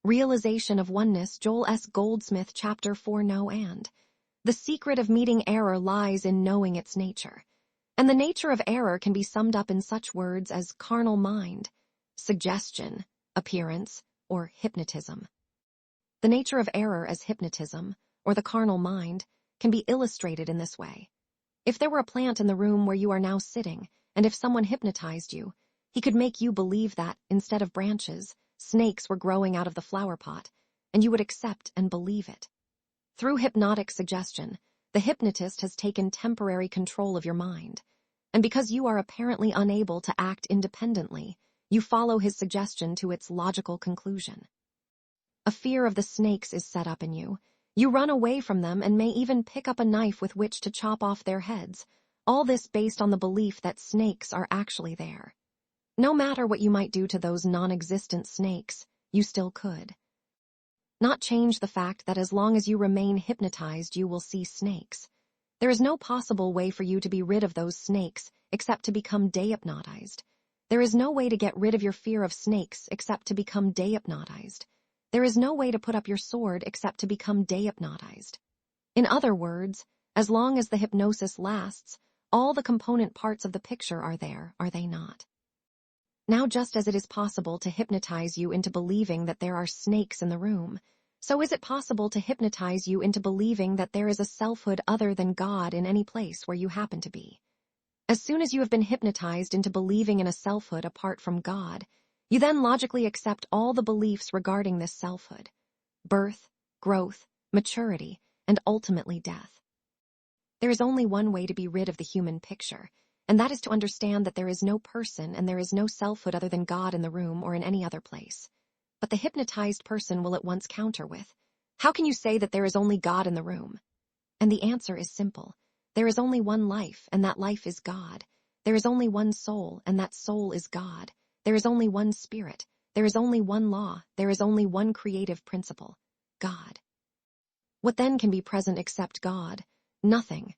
Realization of Oneness, Joel S. Goldsmith, Chapter 4, No and. The secret of meeting error lies in knowing its nature. And the nature of error can be summed up in such words as carnal mind, suggestion, appearance, or hypnotism. The nature of error as hypnotism, or the carnal mind, can be illustrated in this way. If there were a plant in the room where you are now sitting, and if someone hypnotized you, he could make you believe that, instead of branches, snakes were growing out of the flower pot, and you would accept and believe it. Through hypnotic suggestion, the hypnotist has taken temporary control of your mind, and because you are apparently unable to act independently, you follow his suggestion to its logical conclusion. A fear of the snakes is set up in you. You run away from them and may even pick up a knife with which to chop off their heads, all this based on the belief that snakes are actually there. No matter what you might do to those non-existent snakes, you still could not change the fact that as long as you remain hypnotized, you will see snakes. There is no possible way for you to be rid of those snakes except to become dehypnotized. There is no way to get rid of your fear of snakes except to become dehypnotized. There is no way to put up your sword except to become dehypnotized. In other words, as long as the hypnosis lasts, all the component parts of the picture are there, are they not? Now, just as it is possible to hypnotize you into believing that there are snakes in the room, so is it possible to hypnotize you into believing that there is a selfhood other than God in any place where you happen to be. As soon as you have been hypnotized into believing in a selfhood apart from God, you then logically accept all the beliefs regarding this selfhood: birth, growth, maturity, and ultimately death. There is only one way to be rid of the human picture, and that is to understand that there is no person and there is no selfhood other than God in the room or in any other place. But the hypnotized person will at once counter with, "How can you say that there is only God in the room?" And the answer is simple. There is only one life, and that life is God. There is only one soul, and that soul is God. There is only one spirit. There is only one law. There is only one creative principle: God. What then can be present except God? Nothing.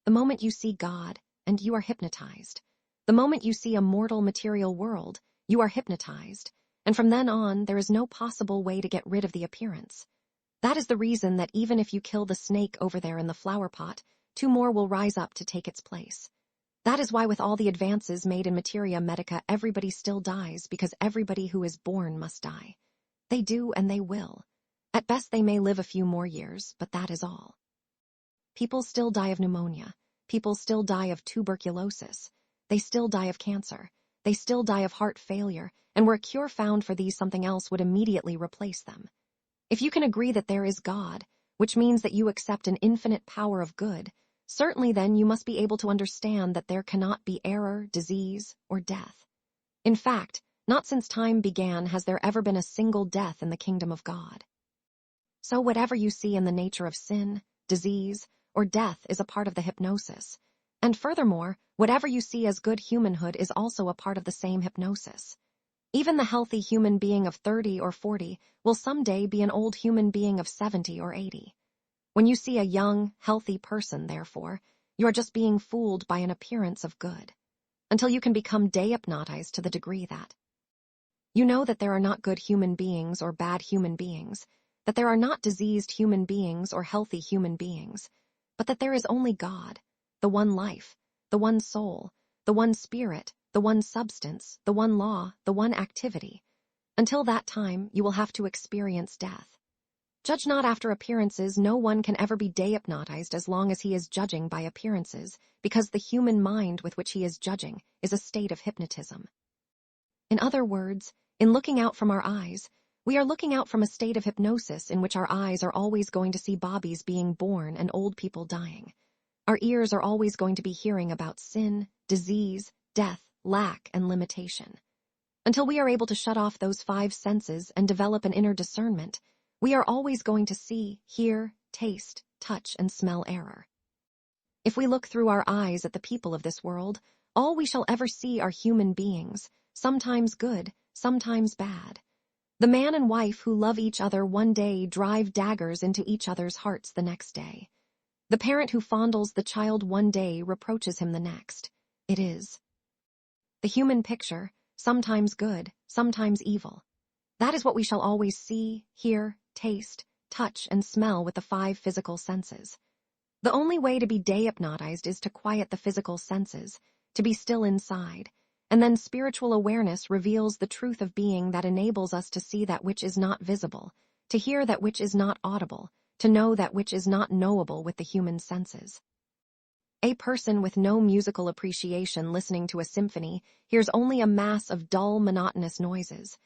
The moment you see God, and you are hypnotized. The moment you see a mortal material world, you are hypnotized, and from then on, there is no possible way to get rid of the appearance. That is the reason that even if you kill the snake over there in the flower pot, 2 more will rise up to take its place. That is why with all the advances made in materia medica, everybody still dies, because everybody who is born must die. They do, and they will. At best, they may live a few more years, but that is all. People still die of pneumonia. People still die of tuberculosis. They still die of cancer. They still die of heart failure, and were a cure found for these, something else would immediately replace them. If you can agree that there is God, which means that you accept an infinite power of good, certainly then you must be able to understand that there cannot be error, disease, or death. In fact, not since time began has there ever been a single death in the kingdom of God. So whatever you see in the nature of sin, disease, or death is a part of the hypnosis. And furthermore, whatever you see as good humanhood is also a part of the same hypnosis. Even the healthy human being of 30 or 40 will someday be an old human being of 70 or 80. When you see a young, healthy person, therefore, you are just being fooled by an appearance of good, until you can become dehypnotized to the degree that you know that there are not good human beings or bad human beings, that there are not diseased human beings or healthy human beings, but that there is only God, the one life, the one soul, the one spirit, the one substance, the one law, the one activity. Until that time, you will have to experience death. Judge not after appearances. No one can ever be dehypnotized as long as he is judging by appearances, because the human mind with which he is judging is a state of hypnotism. In other words, in looking out from our eyes, we are looking out from a state of hypnosis in which our eyes are always going to see babies being born and old people dying. Our ears are always going to be hearing about sin, disease, death, lack, and limitation. Until we are able to shut off those 5 senses and develop an inner discernment, we are always going to see, hear, taste, touch, and smell error. If we look through our eyes at the people of this world, all we shall ever see are human beings, sometimes good, sometimes bad. The man and wife who love each other one day drive daggers into each other's hearts the next day. The parent who fondles the child one day reproaches him the next. It is the human picture, sometimes good, sometimes evil. That is what we shall always see, hear, taste, touch, and smell with the 5 physical senses. The only way to be dehypnotized is to quiet the physical senses, to be still inside, and then spiritual awareness reveals the truth of being that enables us to see that which is not visible, to hear that which is not audible, to know that which is not knowable with the human senses. A person with no musical appreciation listening to a symphony hears only a mass of dull, monotonous noises.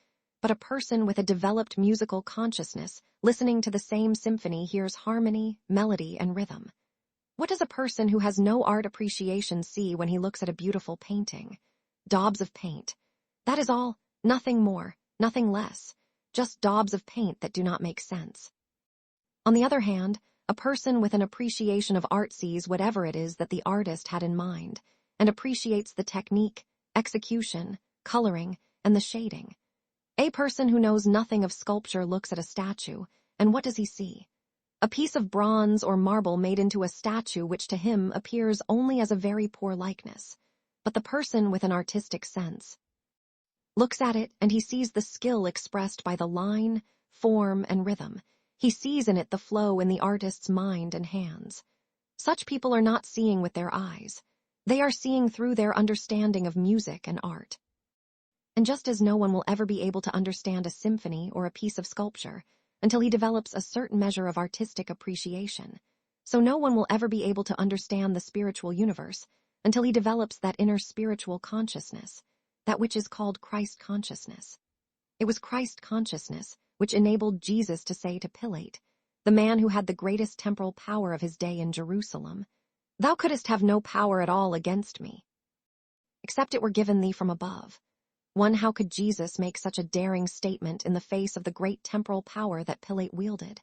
But a person with a developed musical consciousness listening to the same symphony hears harmony, melody, and rhythm. What does a person who has no art appreciation see when he looks at a beautiful painting? Daubs of paint. That is all, nothing more, nothing less, just daubs of paint that do not make sense. On the other hand, a person with an appreciation of art sees whatever it is that the artist had in mind, and appreciates the technique, execution, coloring, and the shading. A person who knows nothing of sculpture looks at a statue, and what does he see? A piece of bronze or marble made into a statue which to him appears only as a very poor likeness. But the person with an artistic sense looks at it and he sees the skill expressed by the line, form, and rhythm. He sees in it the flow in the artist's mind and hands. Such people are not seeing with their eyes. They are seeing through their understanding of music and art. And just as no one will ever be able to understand a symphony or a piece of sculpture until he develops a certain measure of artistic appreciation, so no one will ever be able to understand the spiritual universe until he develops that inner spiritual consciousness, that which is called Christ consciousness. It was Christ consciousness which enabled Jesus to say to Pilate, the man who had the greatest temporal power of his day in Jerusalem, "Thou couldst have no power at all against me, except it were given thee from above." How could Jesus make such a daring statement in the face of the great temporal power that Pilate wielded?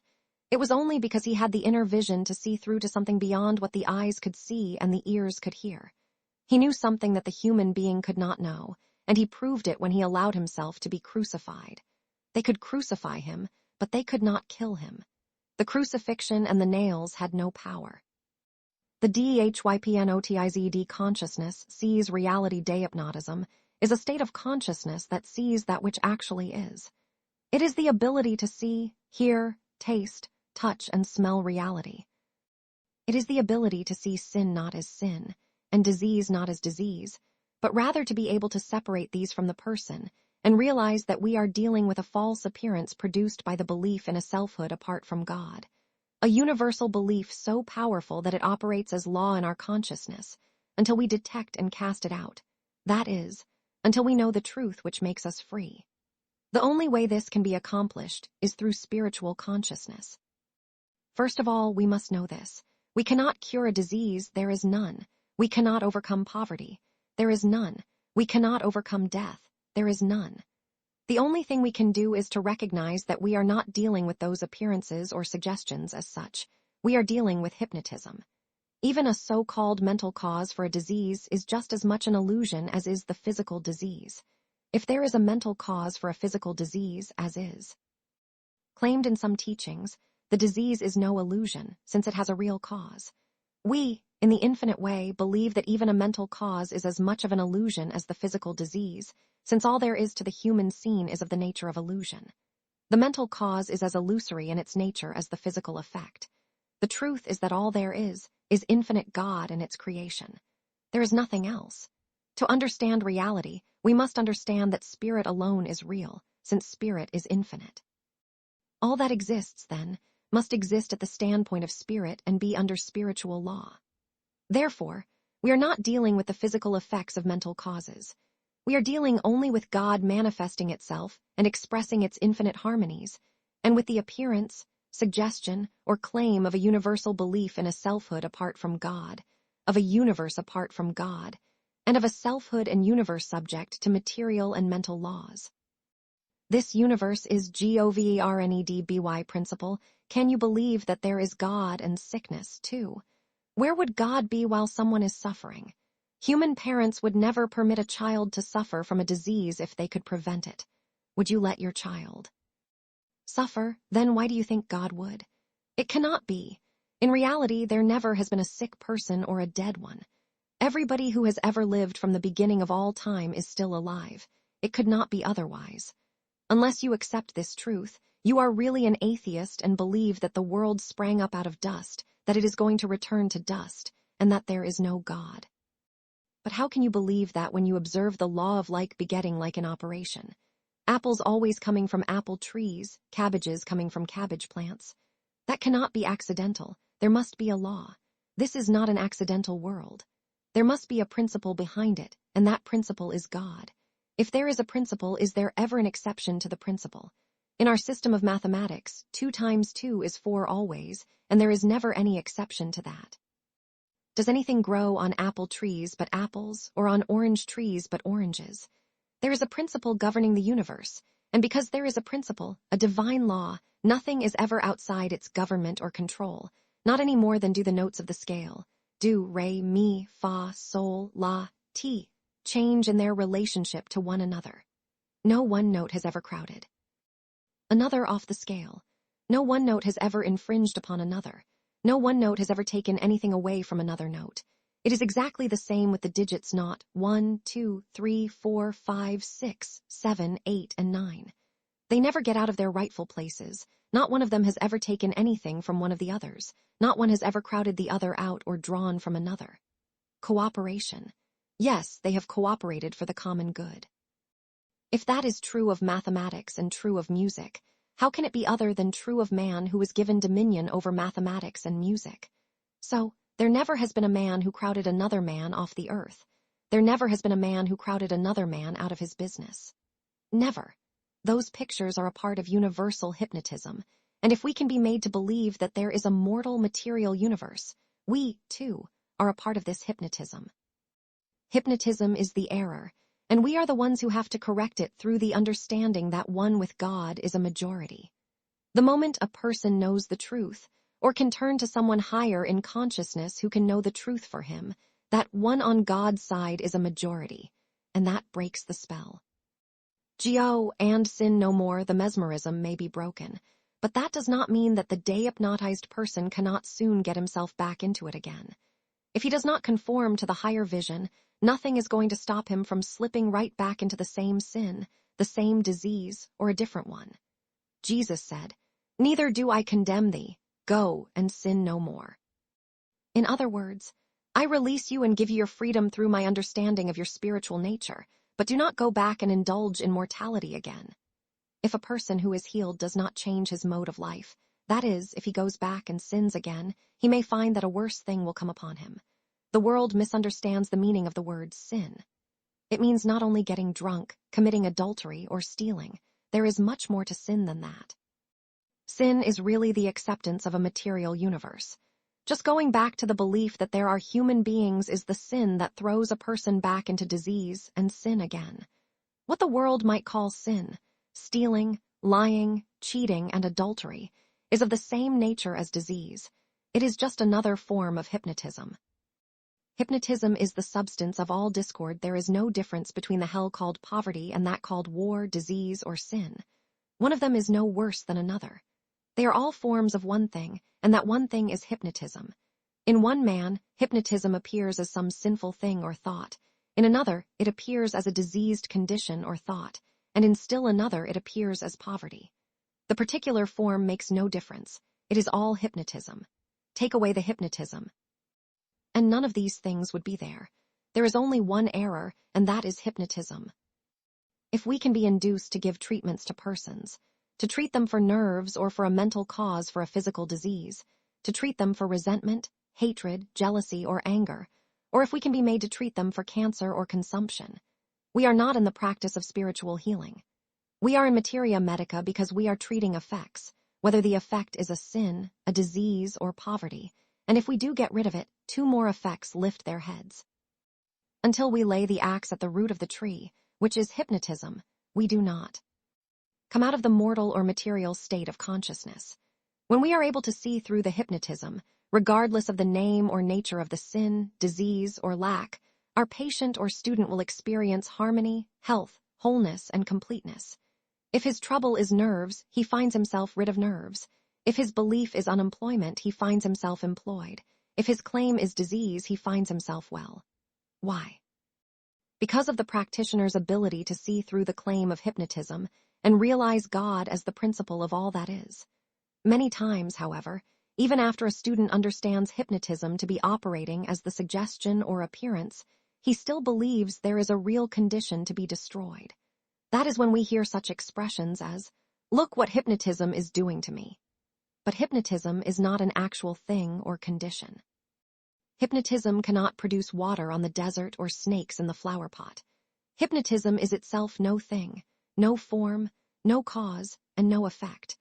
It was only because he had the inner vision to see through to something beyond what the eyes could see and the ears could hear. He knew something that the human being could not know, and he proved it when he allowed himself to be crucified. They could crucify him, but they could not kill him. The crucifixion and the nails had no power. The DHYPNOTIZED consciousness sees reality. Dehypnotism is a state of consciousness that sees that which actually is. It is the ability to see, hear, taste, touch, and smell reality. It is the ability to see sin not as sin, and disease not as disease, but rather to be able to separate these from the person and realize that we are dealing with a false appearance produced by the belief in a selfhood apart from God. A universal belief so powerful that it operates as law in our consciousness until we detect and cast it out. That is, until we know the truth which makes us free. The only way this can be accomplished is through spiritual consciousness. First of all, we must know this. We cannot cure a disease, there is none. We cannot overcome poverty, there is none. We cannot overcome death, there is none. The only thing we can do is to recognize that we are not dealing with those appearances or suggestions as such. We are dealing with hypnotism. Even a so-called mental cause for a disease is just as much an illusion as is the physical disease. If there is a mental cause for a physical disease, as is claimed in some teachings, the disease is no illusion, since it has a real cause. We, in the infinite way, believe that even a mental cause is as much of an illusion as the physical disease, since all there is to the human scene is of the nature of illusion. The mental cause is as illusory in its nature as the physical effect. The truth is that all there is infinite God and its creation. There is nothing else. To understand reality, we must understand that spirit alone is real, since spirit is infinite. All that exists, then, must exist at the standpoint of spirit and be under spiritual law. Therefore, we are not dealing with the physical effects of mental causes. We are dealing only with God manifesting itself and expressing its infinite harmonies, and with the appearance, suggestion, or claim of a universal belief in a selfhood apart from God, of a universe apart from God, and of a selfhood and universe subject to material and mental laws. This universe is GOVERNEDBY principle. Can you believe that there is God and sickness, too? Where would God be while someone is suffering? Human parents would never permit a child to suffer from a disease if they could prevent it. Would you let your child suffer? Then why do you think God would? It cannot be. In reality, there never has been a sick person or a dead one. Everybody who has ever lived from the beginning of all time is still alive. It could not be otherwise. Unless you accept this truth, you are really an atheist and believe that the world sprang up out of dust, that it is going to return to dust, and that there is no God. But how can you believe that when you observe the law of like begetting like in operation? Apples always coming from apple trees, cabbages coming from cabbage plants. That cannot be accidental. There must be a law. This is not an accidental world. There must be a principle behind it, and that principle is God. If there is a principle, is there ever an exception to the principle? In our system of mathematics, 2 times 2 is 4 always, and there is never any exception to that. Does anything grow on apple trees but apples, or on orange trees but oranges? There is a principle governing the universe, and because there is a principle, a divine law, nothing is ever outside its government or control, not any more than do the notes of the scale, do, re, mi, fa, sol, la, ti, change in their relationship to one another. No one note has ever crowded another off the scale. No one note has ever infringed upon another. No one note has ever taken anything away from another note. It is exactly the same with the digits not 1, 2, 3, 4, 5, 6, 7, 8, and 9. They never get out of their rightful places. Not one of them has ever taken anything from one of the others. Not one has ever crowded the other out or drawn from another. Cooperation. Yes, they have cooperated for the common good. If that is true of mathematics and true of music, how can it be other than true of man who was given dominion over mathematics and music? So, there never has been a man who crowded another man off the earth. There never has been a man who crowded another man out of his business. Never. Those pictures are a part of universal hypnotism, and if we can be made to believe that there is a mortal material universe, we, too, are a part of this hypnotism. Hypnotism is the error, and we are the ones who have to correct it through the understanding that one with God is a majority. The moment a person knows the truth, or can turn to someone higher in consciousness who can know the truth for him, that one on God's side is a majority, and that breaks the spell. Geo and sin no more, the mesmerism may be broken, but that does not mean that the dehypnotized person cannot soon get himself back into it again. If he does not conform to the higher vision, nothing is going to stop him from slipping right back into the same sin, the same disease, or a different one. Jesus said, "Neither do I condemn thee, go and sin no more." In other words, I release you and give you your freedom through my understanding of your spiritual nature, but do not go back and indulge in mortality again. If a person who is healed does not change his mode of life, that is, if he goes back and sins again, he may find that a worse thing will come upon him. The world misunderstands the meaning of the word sin. It means not only getting drunk, committing adultery, or stealing. There is much more to sin than that. Sin is really the acceptance of a material universe. Just going back to the belief that there are human beings is the sin that throws a person back into disease and sin again. What the world might call sin, stealing, lying, cheating, and adultery, is of the same nature as disease. It is just another form of hypnotism. Hypnotism is the substance of all discord. There is no difference between the hell called poverty and that called war, disease, or sin. One of them is no worse than another. They are all forms of one thing, and that one thing is hypnotism. In one man, hypnotism appears as some sinful thing or thought. In another, it appears as a diseased condition or thought, and in still another it appears as poverty. The particular form makes no difference. It is all hypnotism. Take away the hypnotism, and none of these things would be there. There is only one error, and that is hypnotism. If we can be induced to give treatments to persons, to treat them for nerves or for a mental cause for a physical disease, to treat them for resentment, hatred, jealousy, or anger, or if we can be made to treat them for cancer or consumption, we are not in the practice of spiritual healing. We are in materia medica because we are treating effects, whether the effect is a sin, a disease, or poverty, and if we do get rid of it, 2 more effects lift their heads. Until we lay the axe at the root of the tree, which is hypnotism, we do not come out of the mortal or material state of consciousness. When we are able to see through the hypnotism, regardless of the name or nature of the sin, disease, or lack, our patient or student will experience harmony, health, wholeness, and completeness. If his trouble is nerves, he finds himself rid of nerves. If his belief is unemployment, he finds himself employed. If his claim is disease, he finds himself well. Why? Because of the practitioner's ability to see through the claim of hypnotism and realize God as the principle of all that is. Many times, however, even after a student understands hypnotism to be operating as the suggestion or appearance, he still believes there is a real condition to be destroyed. That is when we hear such expressions as, "Look what hypnotism is doing to me." But hypnotism is not an actual thing or condition. Hypnotism cannot produce water on the desert or snakes in the flower pot. Hypnotism is itself no thing, no form, no cause, and no effect.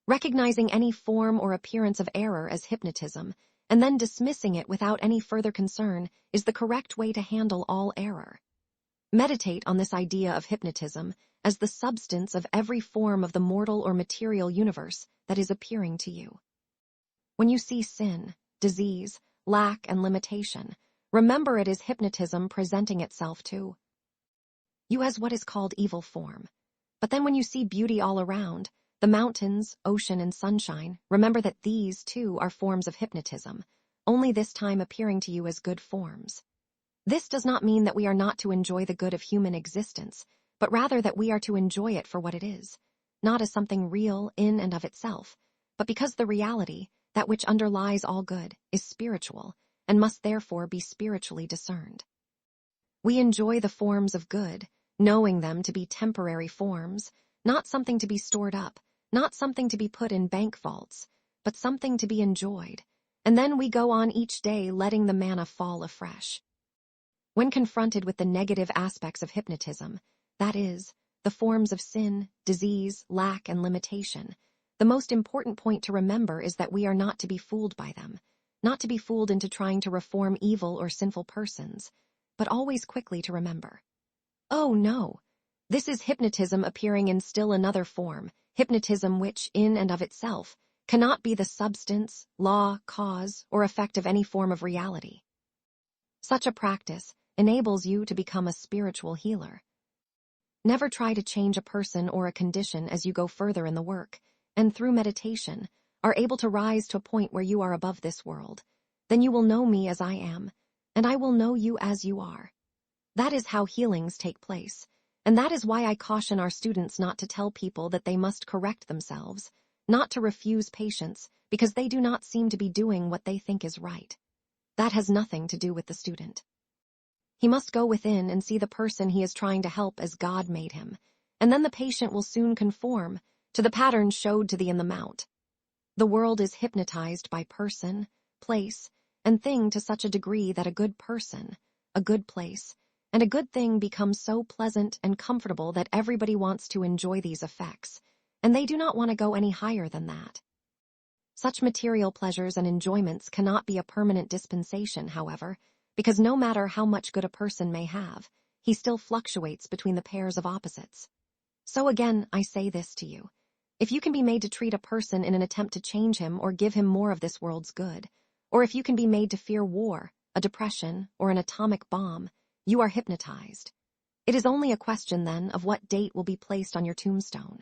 Recognizing any form or appearance of error as hypnotism, and then dismissing it without any further concern, is the correct way to handle all error. Meditate on this idea of hypnotism as the substance of every form of the mortal or material universe that is appearing to you. When you see sin, disease, lack, and limitation, remember it is hypnotism presenting itself to you as what is called evil form. But then when you see beauty all around, the mountains, ocean, and sunshine, remember that these, too, are forms of hypnotism, only this time appearing to you as good forms. This does not mean that we are not to enjoy the good of human existence, but rather that we are to enjoy it for what it is, not as something real in and of itself, but because the reality, that which underlies all good, is spiritual, and must therefore be spiritually discerned. We enjoy the forms of good, knowing them to be temporary forms, not something to be stored up, not something to be put in bank vaults, but something to be enjoyed, and then we go on each day letting the manna fall afresh. When confronted with the negative aspects of hypnotism, that is, the forms of sin, disease, lack, and limitation, the most important point to remember is that we are not to be fooled by them, not to be fooled into trying to reform evil or sinful persons, but always quickly to remember, oh no, this is hypnotism appearing in still another form, hypnotism which, in and of itself, cannot be the substance, law, cause, or effect of any form of reality. Such a practice enables you to become a spiritual healer. Never try to change a person or a condition as you go further in the work, and through meditation, are able to rise to a point where you are above this world. Then you will know me as I am, and I will know you as you are. That is how healings take place, and that is why I caution our students not to tell people that they must correct themselves, not to refuse patients, because they do not seem to be doing what they think is right. That has nothing to do with the student. He must go within and see the person he is trying to help as God made him, and then the patient will soon conform to the pattern showed to thee in the mount. The world is hypnotized by person, place, and thing to such a degree that a good person, a good place, and a good thing become so pleasant and comfortable that everybody wants to enjoy these effects, and they do not want to go any higher than that. Such material pleasures and enjoyments cannot be a permanent dispensation, however, because no matter how much good a person may have, he still fluctuates between the pairs of opposites. So again, I say this to you. If you can be made to treat a person in an attempt to change him or give him more of this world's good, or if you can be made to fear war, a depression, or an atomic bomb, you are hypnotized. It is only a question, then, of what date will be placed on your tombstone.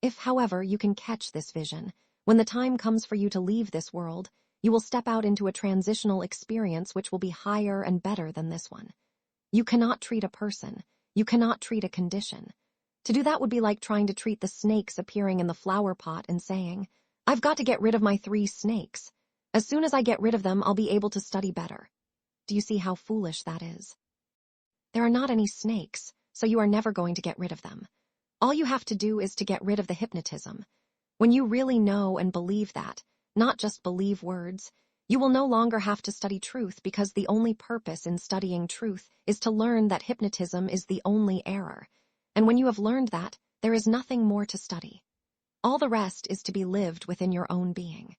If, however, you can catch this vision, when the time comes for you to leave this world, you will step out into a transitional experience which will be higher and better than this one. You cannot treat a person. You cannot treat a condition. To do that would be like trying to treat the snakes appearing in the flower pot and saying, I've got to get rid of my 3 snakes. As soon as I get rid of them, I'll be able to study better. Do you see how foolish that is? There are not any snakes, so you are never going to get rid of them. All you have to do is to get rid of the hypnotism. When you really know and believe that, not just believe words, you will no longer have to study truth because the only purpose in studying truth is to learn that hypnotism is the only error. And when you have learned that, there is nothing more to study. All the rest is to be lived within your own being.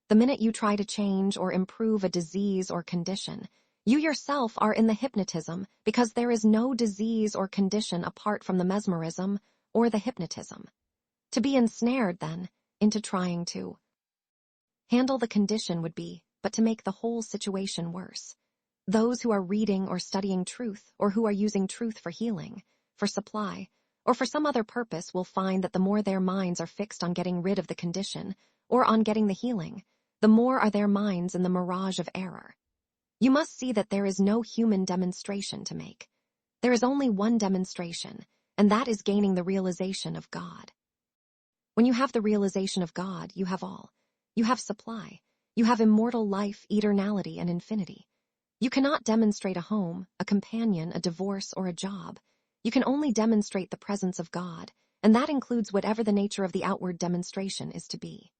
The minute you try to change or improve a disease or condition, you yourself are in the hypnotism because there is no disease or condition apart from the mesmerism or the hypnotism. To be ensnared, then, into trying to handle the condition would be, but to make the whole situation worse. Those who are reading or studying truth, or who are using truth for healing, for supply, or for some other purpose will find that the more their minds are fixed on getting rid of the condition, or on getting the healing, the more are their minds in the mirage of error. You must see that there is no human demonstration to make. There is only one demonstration, and that is gaining the realization of God. When you have the realization of God, you have all. You have supply. You have immortal life, eternality, and infinity. You cannot demonstrate a home, a companion, a divorce, or a job. You can only demonstrate the presence of God, and that includes whatever the nature of the outward demonstration is to be.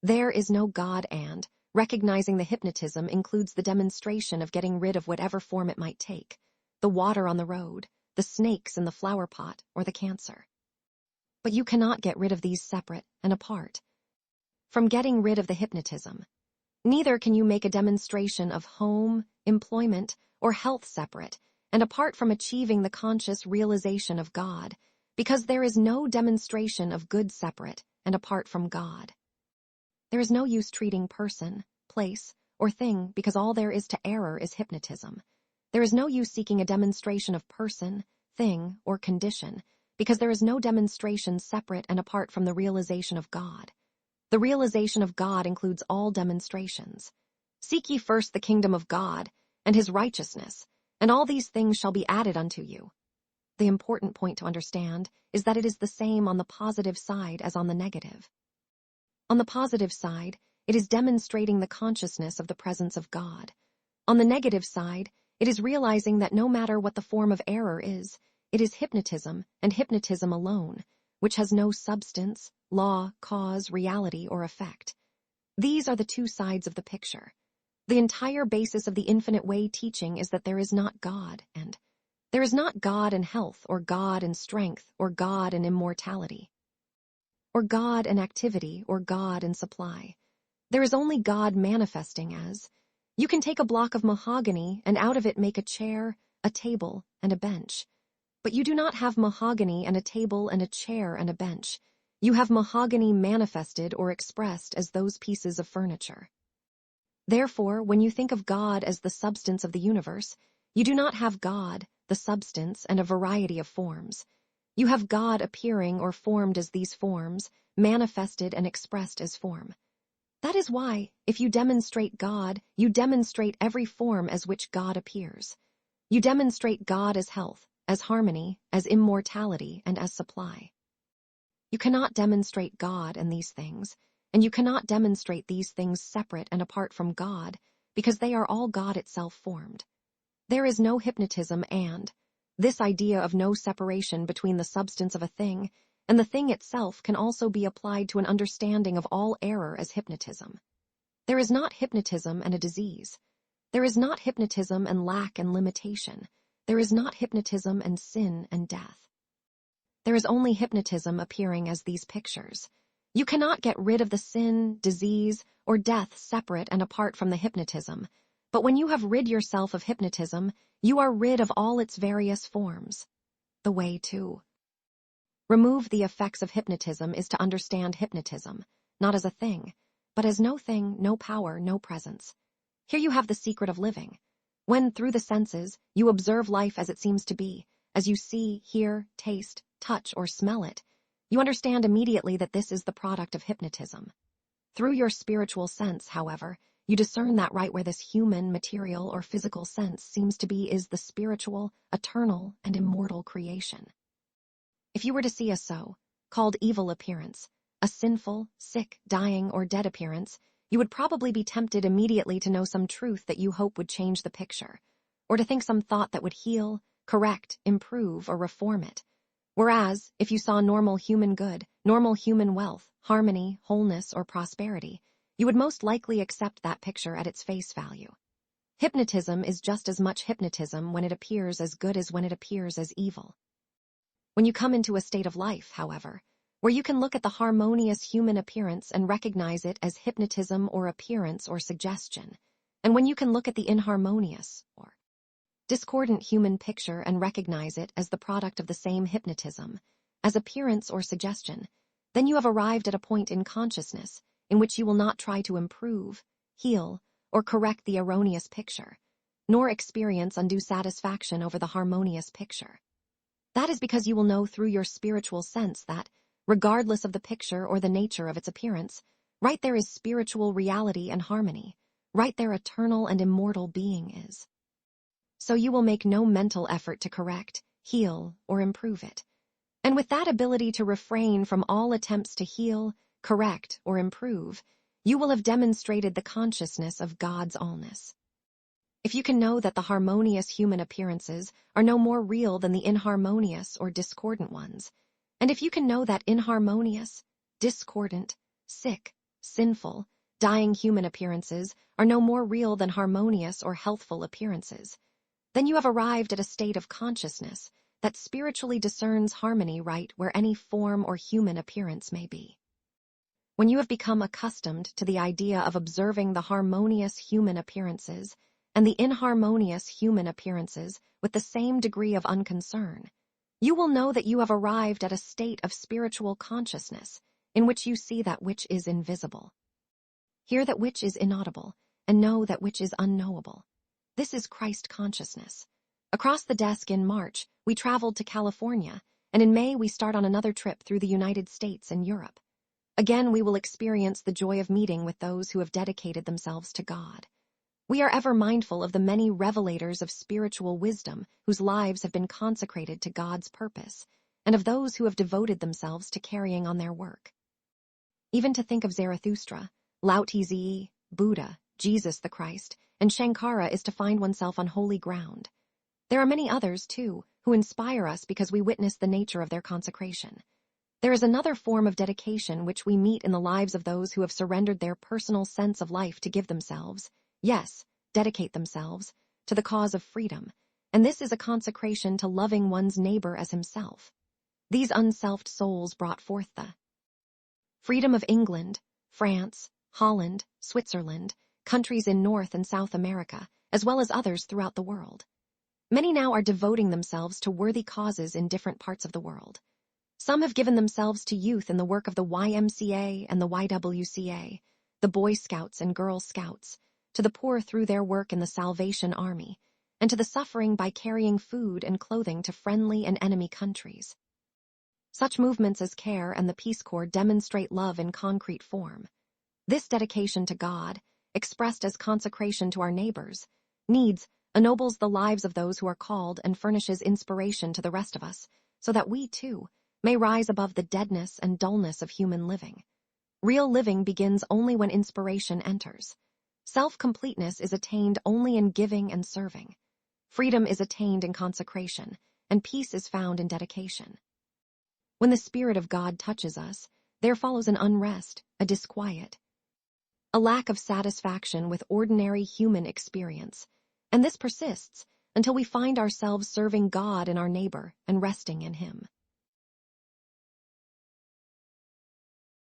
There is no God, and recognizing the hypnotism includes the demonstration of getting rid of whatever form it might take, the water on the road, the snakes in the flower pot, or the cancer. But you cannot get rid of these separate and apart from getting rid of the hypnotism. Neither can you make a demonstration of home, employment, or health separate and apart from achieving the conscious realization of God, because there is no demonstration of good separate and apart from God. There is no use treating person, place, or thing because all there is to error is hypnotism. There is no use seeking a demonstration of person, thing, or condition because there is no demonstration separate and apart from the realization of God. The realization of God includes all demonstrations. Seek ye first the kingdom of God and his righteousness, and all these things shall be added unto you. The important point to understand is that it is the same on the positive side as on the negative. On the positive side, it is demonstrating the consciousness of the presence of God. On the negative side, it is realizing that no matter what the form of error is, it is hypnotism and hypnotism alone, which has no substance, law, cause, reality, or effect. These are the two sides of the picture. The entire basis of the infinite way teaching is that there is not God, and there is not God in health, or God in strength, or God in immortality, or God in activity, or God in supply. There is only God manifesting as, you can take a block of mahogany and out of it make a chair, a table, and a bench. But you do not have mahogany and a table and a chair and a bench. You have mahogany manifested or expressed as those pieces of furniture. Therefore, when you think of God as the substance of the universe, you do not have God, the substance, and a variety of forms. You have God appearing or formed as these forms, manifested and expressed as form. That is why, if you demonstrate God, you demonstrate every form as which God appears. You demonstrate God as health, as harmony, as immortality, and as supply. You cannot demonstrate God and these things, and you cannot demonstrate these things separate and apart from God, because they are all God itself formed. There is no hypnotism and this idea of no separation between the substance of a thing and the thing itself can also be applied to an understanding of all error as hypnotism. There is not hypnotism and a disease. There is not hypnotism and lack and limitation. There is not hypnotism and sin and death. There is only hypnotism appearing as these pictures. You cannot get rid of the sin, disease, or death separate and apart from the hypnotism, but when you have rid yourself of hypnotism, you are rid of all its various forms. The way to remove the effects of hypnotism is to understand hypnotism, not as a thing, but as no thing, no power, no presence. Here you have the secret of living. When, through the senses, you observe life as it seems to be, as you see, hear, taste, touch, or smell it, you understand immediately that this is the product of hypnotism. Through your spiritual sense, however, you discern that right where this human, material, or physical sense seems to be is the spiritual, eternal, and immortal creation. If you were to see a so-called evil appearance, a sinful, sick, dying, or dead appearance, you would probably be tempted immediately to know some truth that you hope would change the picture, or to think some thought that would heal, correct, improve, or reform it. Whereas, if you saw normal human good, normal human wealth, harmony, wholeness, or prosperity, you would most likely accept that picture at its face value. Hypnotism is just as much hypnotism when it appears as good as when it appears as evil. When you come into a state of life, however, where you can look at the harmonious human appearance and recognize it as hypnotism or appearance or suggestion, and when you can look at the inharmonious or discordant human picture and recognize it as the product of the same hypnotism, as appearance or suggestion, then you have arrived at a point in consciousness in which you will not try to improve, heal, or correct the erroneous picture, nor experience undue satisfaction over the harmonious picture. That is because you will know through your spiritual sense that, regardless of the picture or the nature of its appearance, right there is spiritual reality and harmony, right there eternal and immortal being is. So you will make no mental effort to correct, heal, or improve it. And with that ability to refrain from all attempts to heal, correct, or improve, you will have demonstrated the consciousness of God's allness. If you can know that the harmonious human appearances are no more real than the inharmonious or discordant ones, and if you can know that inharmonious, discordant, sick, sinful, dying human appearances are no more real than harmonious or healthful appearances, then you have arrived at a state of consciousness that spiritually discerns harmony right where any form or human appearance may be. When you have become accustomed to the idea of observing the harmonious human appearances and the inharmonious human appearances with the same degree of unconcern, you will know that you have arrived at a state of spiritual consciousness in which you see that which is invisible, hear that which is inaudible, and know that which is unknowable. This is Christ consciousness. Across the desk in March, we traveled to California, and in May we start on another trip through the United States and Europe. Again, we will experience the joy of meeting with those who have dedicated themselves to God. We are ever mindful of the many revelators of spiritual wisdom whose lives have been consecrated to God's purpose, and of those who have devoted themselves to carrying on their work. Even to think of Zarathustra, Lao Tzu, Buddha, Jesus the Christ, and Shankara is to find oneself on holy ground. There are many others, too, who inspire us because we witness the nature of their consecration. There is another form of dedication which we meet in the lives of those who have surrendered their personal sense of life to give themselves, yes, dedicate themselves, to the cause of freedom, and this is a consecration to loving one's neighbor as himself. These unselfed souls brought forth the freedom of England, France, Holland, Switzerland, countries in North and South America, as well as others throughout the world. Many now are devoting themselves to worthy causes in different parts of the world. Some have given themselves to youth in the work of the YMCA and the YWCA, the Boy Scouts and Girl Scouts, to the poor through their work in the Salvation Army, and to the suffering by carrying food and clothing to friendly and enemy countries. Such movements as CARE and the Peace Corps demonstrate love in concrete form. This dedication to God, expressed as consecration to our neighbors, ennobles the lives of those who are called and furnishes inspiration to the rest of us, so that we, too, may rise above the deadness and dullness of human living. Real living begins only when inspiration enters. Self-completeness is attained only in giving and serving. Freedom is attained in consecration, and peace is found in dedication. When the Spirit of God touches us, there follows an unrest, a disquiet, a lack of satisfaction with ordinary human experience, and this persists until we find ourselves serving God and our neighbor and resting in Him.